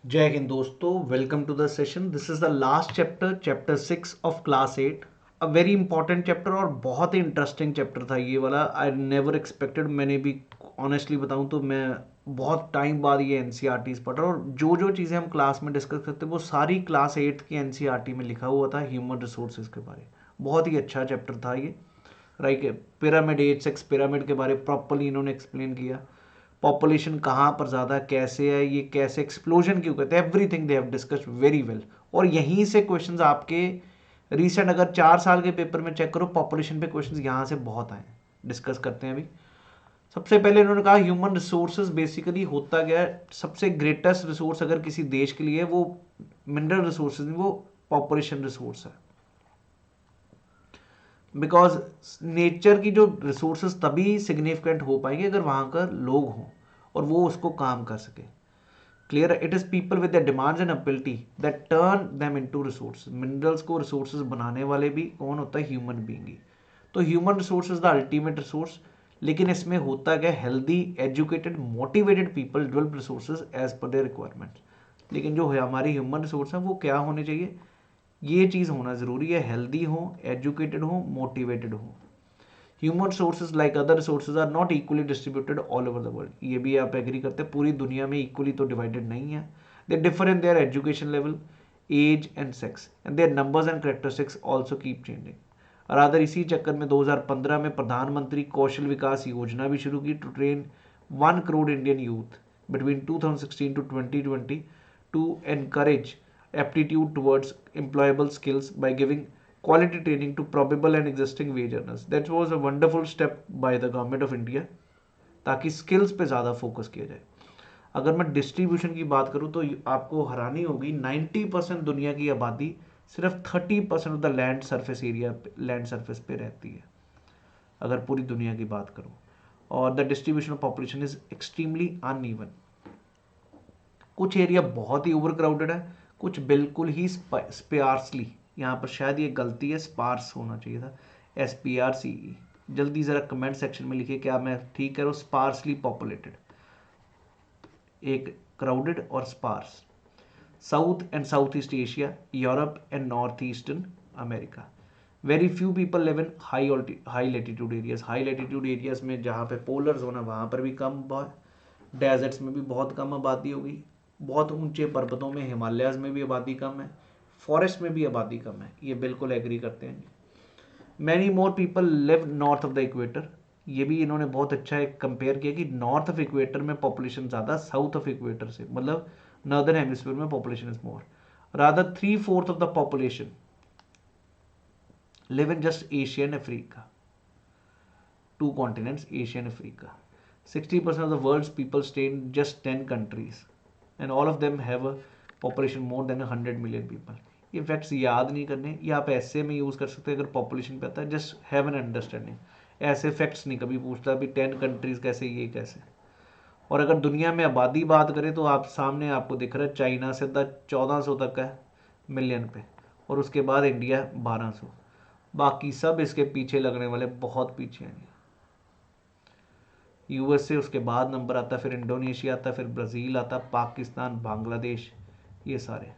जय हिंद दोस्तों, welcome to the session. This is the last chapter, chapter 6 of class 8। A very important chapter और बहुत ही interesting chapter था ये वाला। आई नेवर एक्सपेक्टेड, मैंने भी ऑनेस्टली बताऊं तो मैं बहुत टाइम बाद ये एनसीईआरटीज पढ़ रहा हूँ, और जो जो चीज़ें हम क्लास में डिस्कस करते हैं वो सारी क्लास 8 की एनसीईआरटी में लिखा हुआ था ह्यूमन रिसोर्सेज के बारे में। बहुत ही अच्छा चैप्टर था ये। Right, pyramid, age sex pyramid के बारे में प्रॉपरली इन्होंने एक्सप्लेन किया। पॉपुलेशन कहाँ पर ज़्यादा कैसे है, ये कैसे एक्सप्लोजन क्यों कहते हैं, everything they have discussed very well. और यहीं से क्वेश्चंस आपके रिसेंट अगर 4 साल के पेपर में चेक करो, पॉपुलेशन पे क्वेश्चंस यहाँ से बहुत आए। डिस्कस करते हैं अभी। सबसे पहले इन्होंने कहा ह्यूमन रिसोर्सेज बेसिकली होता क्या है। सबसे ग्रेटेस्ट रिसोर्स अगर किसी देश के लिए वो मिनरल रिसोर्सेज नहीं, वो पॉपुलेशन रिसोर्स है। बिकॉज नेचर की जो रिसोर्सेज तभी सिग्निफिकेंट हो पाएंगे अगर वहाँ का लोग हों और वो उसको काम कर सके। Clear, it is people with the demands and ability that turn them into resource. Minerals को रिसोर्सेज बनाने वाले भी कौन होता है? ह्यूमन बीइंग ही। तो human resource is the ultimate resource. लेकिन इसमें होता क्या? Healthy, educated, motivated people develop resources as per their requirements. लेकिन जो है हमारी ह्यूमन रिसोर्स है वो क्या होने चाहिए? ये चीज़ होना ज़रूरी है, हेल्दी हो, एजुकेटेड हो, मोटिवेटेड हो। Human sources like other sources are not equally distributed all over the world. ये भी आप एग्री करते हैं, पूरी दुनिया में इक्वली तो डिवाइडेड नहीं है। They differ in their education level, age and sex, and their numbers and characteristics also keep changing. Rather इसी चक्कर में 2015 में प्रधानमंत्री कौशल विकास योजना भी शुरू की to train 1 crore Indian youth between 2016 to 2020 to encourage aptitude towards employable skills by giving quality training to probable and existing wage earners. That was a wonderful step by the government of India, ताकि skills पे ज़्यादा focus किया जाए। अगर मैं distribution की बात करूँ तो आपको हैरानी होगी, 90% दुनिया की आबादी सिर्फ 30% ऑफ द लैंड सरफेस पे रहती है, अगर पूरी दुनिया की बात करूँ। और the distribution of population is extremely uneven. कुछ एरिया बहुत ही ओवर क्राउडेड है, कुछ बिल्कुल ही स्पार्सली। यहाँ पर शायद ये गलती है, स्पार्स होना चाहिए था, SPRCE। जल्दी ज़रा कमेंट सेक्शन में लिखिए क्या मैं ठीक कह रहा हूँ। स्पार्सली पॉपुलेटेड, एक क्राउडेड और sparse. South and south east Asia, Europe and north eastern America. Very few people live in high latitude areas. High latitude areas में जहाँ पे पोलर जोन है वहाँ पर भी कम, डेजर्ट्स में भी बहुत कम आबादी होगी। बहुत ऊंचे पर्वतों में, हिमालयाज में भी आबादी कम है, फॉरेस्ट में भी आबादी कम है, ये बिल्कुल एग्री करते हैं। Many more people live north of the equator. ये भी इन्होंने बहुत अच्छा एक कंपेयर किया कि नॉर्थ ऑफ इक्वेटर में पॉपुलेशन ज़्यादा, साउथ ऑफ इक्वेटर से, मतलब नॉर्दर्न हेमिस्फीयर में population is more. Rather 3/4 of the population live in just Asia and Africa. Two continents, Asia and Africa. 60% of the world's people stay in just 10 countries, and all of them have a population more than 100 million people. ये facts याद नहीं करने, ये आप ऐसे में use कर सकते हैं अगर पॉपुलेशन पे आता है। Just have an understanding. ऐसे फैक्ट्स नहीं कभी पूछता अभी 10 कंट्रीज कैसे, ये कैसे। और अगर दुनिया में आबादी बात करें तो आप सामने आपको दिख रहा है चाइना सीधा 1400 तक है मिलियन पे, और उसके बाद इंडिया 1200। बाकी सब इसके पीछे लगने वाले बहुत पीछे हैं। US से उसके बाद नंबर आता है, फिर इंडोनेशिया आता है, फिर ब्राज़ील आता है, पाकिस्तान, बांग्लादेश, ये सारे।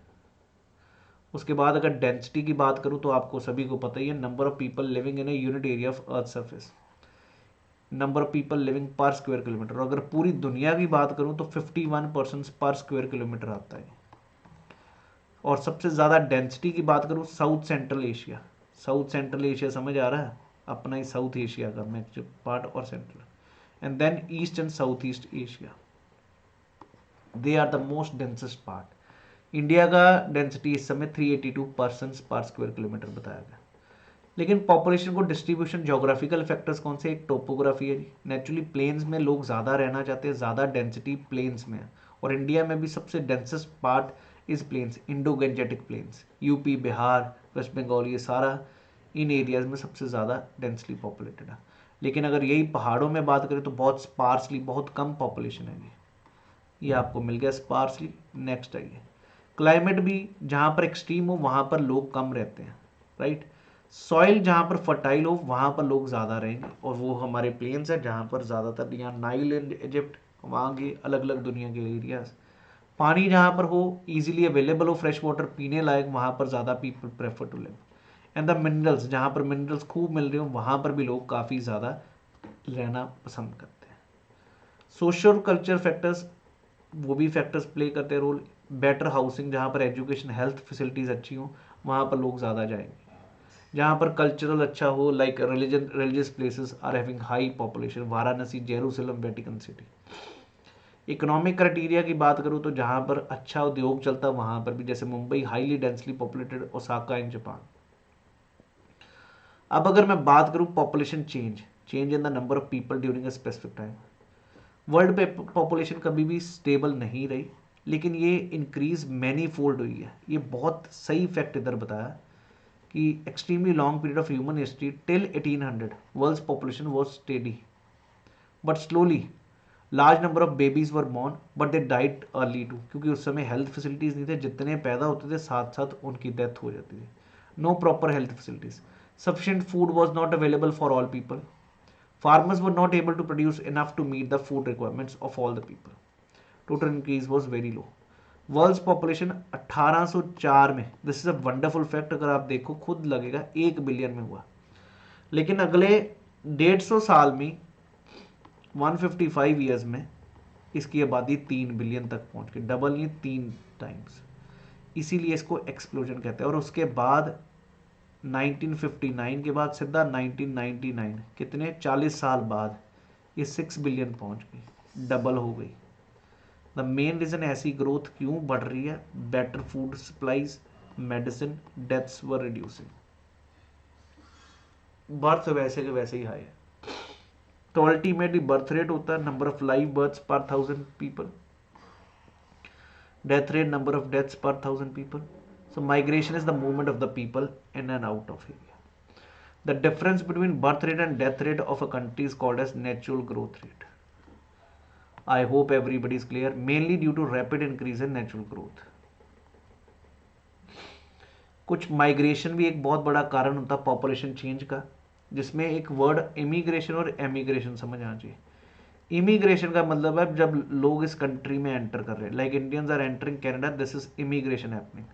उसके बाद अगर डेंसिटी की बात करूँ तो आपको सभी को पता ही है, number of people living in a unit area of earth surface, number of people living पर स्क्वायर किलोमीटर। अगर पूरी दुनिया की बात करूँ तो 51 पर्सन पर स्क्वायर किलोमीटर आता है। और सबसे ज़्यादा डेंसिटी की बात करूँ, south central Asia. South central Asia समझ आ रहा है, अपना ही साउथ एशिया का मैक्सिमम पार्ट और central, and then east and south east Asia, they are the most densest part. India का डेंसिटी इस समय 382 पर्सन पर स्क्वायर किलोमीटर बताया गया। लेकिन पॉपुलेशन को डिस्ट्रीब्यूशन, जोग्राफिकल फैक्टर्स कौन से? एक टोपोग्राफी है जी। नेचुरली प्लेन्स में लोग ज़्यादा रहना चाहते हैं, ज़्यादा डेंसिटी प्लेन्स में है, और इंडिया में भी सबसे densest part is plains, Indo Gangetic plains. UP, Bihar, West Bengal, ये सारा इन एरियाज में सबसे ज़्यादा डेंसली पॉपुलेटेड है। लेकिन अगर यही पहाड़ों में बात करें तो बहुत स्पार्सली, बहुत कम पॉपुलेशन है। ये आपको मिल गया स्पार्सली। नेक्स्ट आइए, क्लाइमेट भी जहाँ पर एक्सट्रीम हो वहाँ पर लोग कम रहते हैं, राइट। सॉइल जहाँ पर फर्टाइल हो वहाँ पर लोग ज़्यादा रहेंगे, और वो हमारे प्लेन्स हैं जहाँ पर ज़्यादातर, यहाँ नाइल एंड इजिप्ट, वहाँ के अलग अलग दुनिया के एरियाज। पानी जहाँ पर हो, इजीली अवेलेबल हो, फ्रेश वाटर पीने लायक, वहाँ पर ज़्यादा people prefer to live. And the minerals, जहाँ पर मिनरल्स खूब मिल रहे हो वहाँ पर भी लोग काफ़ी ज़्यादा रहना पसंद करते हैं। सोशल कल्चर फैक्टर्स, वो भी फैक्टर्स प्ले करते हैं रोल। बेटर हाउसिंग, जहाँ पर एजुकेशन हेल्थ फैसिलिटीज़ अच्छी हो वहाँ पर लोग ज़्यादा जाएंगे। जहाँ पर कल्चरल अच्छा हो, like religious places are having high population, Varanasi, Jerusalem, Vatican city. Economic criteria की बात करूँ तो जहाँ पर अच्छा उद्योग चलता है वहाँ पर भी, जैसे Mumbai highly densely populated, Osaka in Japan. अब अगर मैं बात करूँ population change, change in the number of people during a specific time. World पे पॉपुलेशन कभी भी स्टेबल नहीं रही, लेकिन ये इंक्रीज मैनी फोल्ड हुई है। ये बहुत सही फैक्ट इधर बताया कि extremely long period of human history till 1800 world's population was steady but slowly. Large number of babies were born but they died early too, क्योंकि उस समय हेल्थ फैसिलिटीज़ नहीं थे, जितने पैदा होते थे साथ साथ उनकी डेथ हो जाती थी। No proper health facilities, sufficient food was not available for all people, farmers were not able to produce enough to meet the food requirements of all the people. Total increase was very low. World population 1804 में, this is a wonderful fact, अगर आप देखो खुद लगेगा 1 billion में हुआ, लेकिन अगले 150 साल में 155 ईयर्स में इसकी आबादी 3 बिलियन तक पहुंच गई, डबल नहीं 3 टाइम्स। इसीलिए इसको एक्सप्लोजन कहते हैं। और उसके बाद 1959 के बाद सीधा 1999, कितने 40 साल बाद ये 6 बिलियन पहुंच गई, डबल हो गई। द मेन रीज़न ऐसी ग्रोथ क्यों बढ़ रही है, better food supplies, medicine, deaths were reducing. Birth वैसे के वैसे ही हाई है, तो अल्टीमेटली बर्थ रेट होता है नंबर ऑफ लाइव बर्थ्स पर 1000 people, death rate number of deaths पर 1000 people. So migration is the movement of the people in and out of area. The difference between birth rate and death rate of a country is called as natural growth rate. I hope everybody is clear. Mainly due to rapid increase in natural growth. कुछ migration भी एक बहुत बड़ा कारण होता है population change का, जिसमें एक वर्ड इमिग्रेशन और एमिग्रेशन समझ आना चाहिए। इमिग्रेशन का मतलब है जब लोग इस कंट्री में एंटर कर रहे हैं, like Indians are entering Canada, this is immigration happening,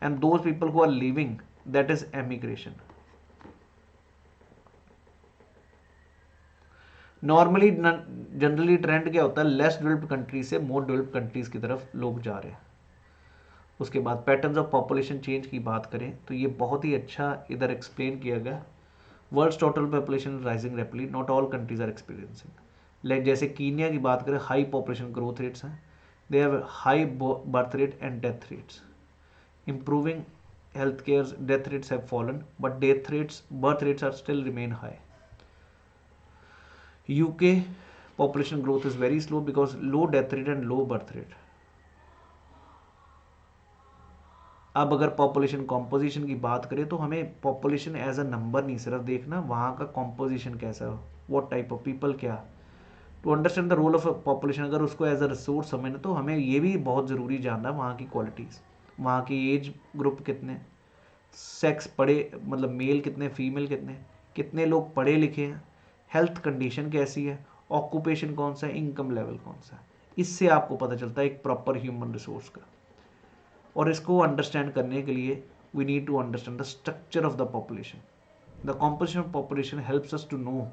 and those people who are living, that is emigration. Normally generally trend क्या होता है, लेस डेवलप्ड कंट्री से मोर डेवलप्ड कंट्रीज की तरफ लोग जा रहे हैं। उसके बाद पैटर्न्स ऑफ पॉपुलेशन चेंज की बात करें तो ये बहुत ही अच्छा इधर एक्सप्लेन किया गया। World's total population rising rapidly, not all countries are experiencing. Like जैसे कीनिया की बात करें, हाई पॉपुलेशन ग्रोथ रेट्स हैं, they have high birth rate and death rates, improving health care, death rates have fallen but death rates, birth rates are still remain high. UK population growth is very slow because low death rate and low birth rate. अब अगर population composition की बात करें तो हमें population as a number नहीं सिर्फ देखना, वहाँ का कॉम्पोजिशन कैसा हो, व्हाट टाइप ऑफ पीपल, क्या। To understand the role of population, अगर उसको एज अ रिसोर्स समझना तो हमें ये भी बहुत ज़रूरी जानना वहाँ की क्वालिटीज़, वहाँ की एज ग्रुप कितने, सेक्स पढ़े मतलब मेल कितने, फीमेल कितने, कितने लोग पढ़े लिखे हैं, हेल्थ कंडीशन कैसी है, ऑक्यूपेशन कौन सा है, इनकम लेवल कौन सा है। इससे आपको पता चलता है एक प्रॉपर ह्यूमन रिसोर्स का। और इसको अंडरस्टैंड करने के लिए we need to understand the structure of the population. The composition of population helps us to know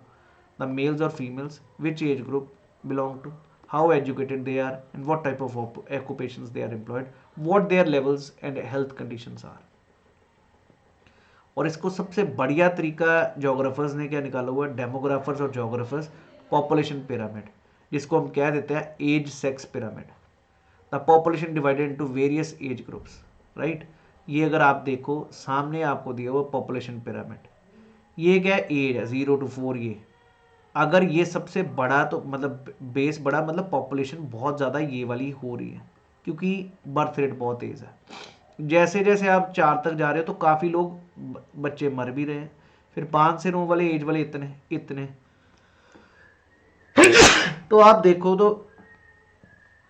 the males और females, which age group belong to, how educated they are, and what type of occupations they are employed, what their levels and health conditions are. और इसको सबसे बढ़िया तरीका geographers ने क्या निकाला हुआ है, डेमोग्राफर्स और जोग्राफर्स, पॉपुलेशन पिरामिड, जिसको हम कह देते हैं age sex pyramid. The population divided into various age groups, right. ये अगर आप देखो सामने आपको दिया हुआ पॉपुलेशन पिरामिड, ये क्या एज है 0 to 4, ये अगर ये सबसे बड़ा तो मतलब बेस बड़ा, मतलब पॉपुलेशन बहुत ज़्यादा ये वाली हो रही है क्योंकि बर्थ रेट बहुत तेज़ है। जैसे जैसे आप 4 तक जा रहे हो तो काफ़ी लोग बच्चे मर भी रहे हैं, फिर 5 से 9 वाले एज वाले इतने इतने तो आप देखो तो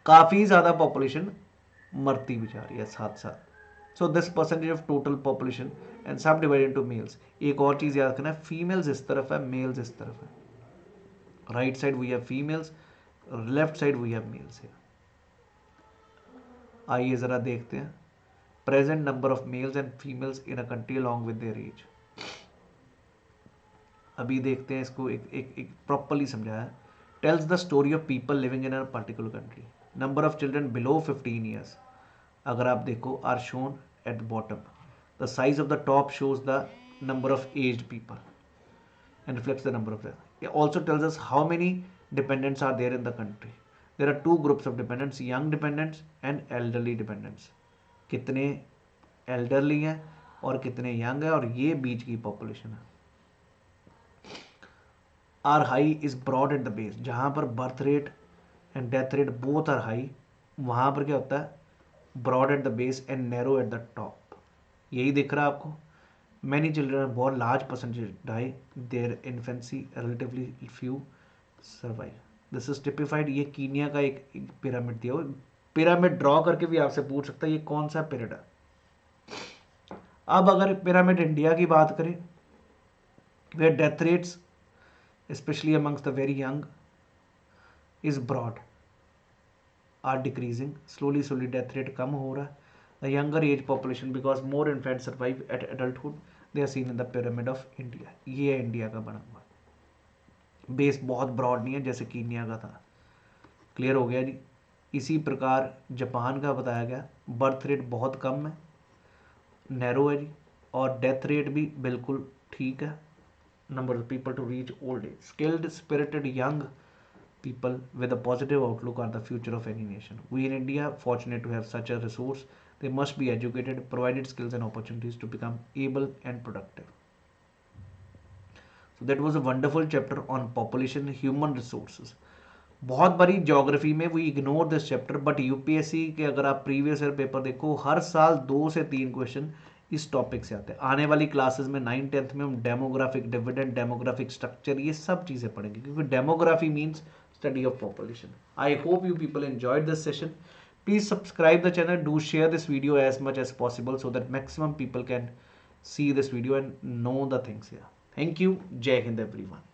काफ़ी ज़्यादा पॉपुलेशन मरती भी जा रही है साथ साथ। So this percentage of total population and सब डिवाइडेड इनटू मेल्स। एक और चीज़ याद रखना है, फीमेल्स इस तरफ है, मेल्स इस तरफ है। Right side we have females, left side we have males है। आइए ज़रा देखते हैं present number of males and females in a country along with their age. अभी देखते हैं इसको एक प्रॉपरली समझाया। Tells the story of people living in a particular country. Number of children below 15 years अगर आप देखो are shown at the bottom. The size of the top shows the number of aged people and reflects the number of them. It also tells us how many dependents are there in the country. There are two groups of dependents, young dependents and elderly dependents. कितने elderly हैं और कितने young हैं और ये बीच की population है। R high is broad at the base, जहाँ पर birth rate and death rate both are high, वहाँ पर क्या होता है broad at the base and narrow at the top। यही दिख रहा है आपको। Many children are born, large percentage die their infancy, relatively few survive. This is typified। ये कीनिया का एक पिरामिड दिया हुआ। पिरामिड ड्रॉ करके भी आपसे पूछ सकता है ये कौन सा पिरामिड है। अब अगर पिरामिड इंडिया की बात करें, where death rates especially amongst the very young is broad are decreasing, slowly death rate कम हो रहा है। The younger age population because more infants survive at adulthood, they are seen in the pyramid of India। ये है India का बना हुआ। Base बहुत broad नहीं है जैसे कीनिया का था। क्लियर हो गया जी। इसी प्रकार जापान का बताया गया, बर्थ रेट बहुत कम है, नैरो है जी, और डेथ रेट भी बिल्कुल ठीक है। Number of people to reach old age, skilled spirited young people with a positive outlook are the future of any nation. We in India are fortunate to have such a resource. They must be educated, provided skills and opportunities to become able and productive. So that was a wonderful chapter on population, human resources. बहुत बड़ी geography में we ignore this chapter, but UPSC के अगर आप previous year paper देखो हर साल 2 से 3 question इस टॉपिक से आते हैं। आने वाली क्लासेस में 9th-10th में हम डेमोग्राफिक डिविडेंड, डेमोग्राफिक स्ट्रक्चर, ये सब चीज़ें पढ़ेंगे क्योंकि demography means study of population. I hope you people enjoyed this session. Please subscribe the channel, do share this video as much as possible so that maximum people can see this video and know the things here. Thank you. Jai Hind everyone.